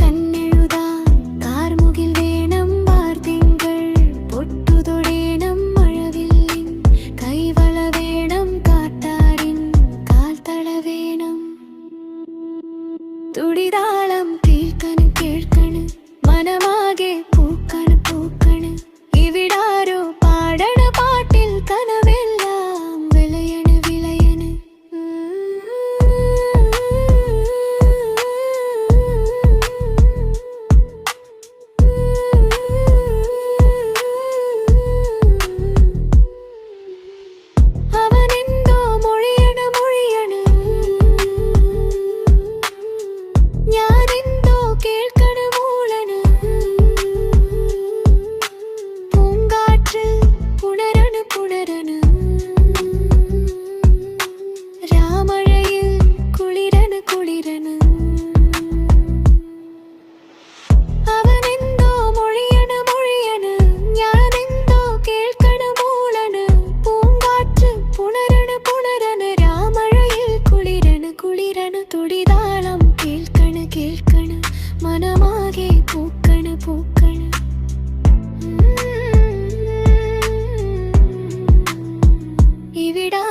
കണ്ണെഴുതാൻ കാർമുകിൽ വേണം വാർത്തിങ്കൾ പൊട്ടുതൊടേണം മഴവില്ലിൻ കൈവള വേണം കാട്ടാടിൻ കാൽത്തള വേണം തുടിതാളം കേൾക്കണ് കേൾക്കണ് മനമാകെ പൂക്കണ് പൂക്കണ് ഇവിടാരോ പാടണ പാട്ടിൽ കനവെല്ലാം വിളയണ് വിളയണ് അവനെന്തോ മൊഴിയണ് മൊഴിയണ് ഞാനെന്തോ കേൾക്കണ് മൂളണ് പൂങ്കാറ്റ് പുണരണ് പുണരണ് രാമഴയിൽ കുളിരണ് കുളിരണ് അവനെന്തോ മൊഴിയണ് മൊഴിയണ് ഞാനെന്തോ കേൾക്കണ് മൂളണ് പൂങ്കാറ്റ് പുണരണ് പുണരണ് രാമഴയിൽ കുളിരണ് കുളിരണ് തുടിതാളം കേൾക്കണ് കേൾക്കണ് മനമാകെ പൂക്കണ് പൂക്കണ് ഇവിടാ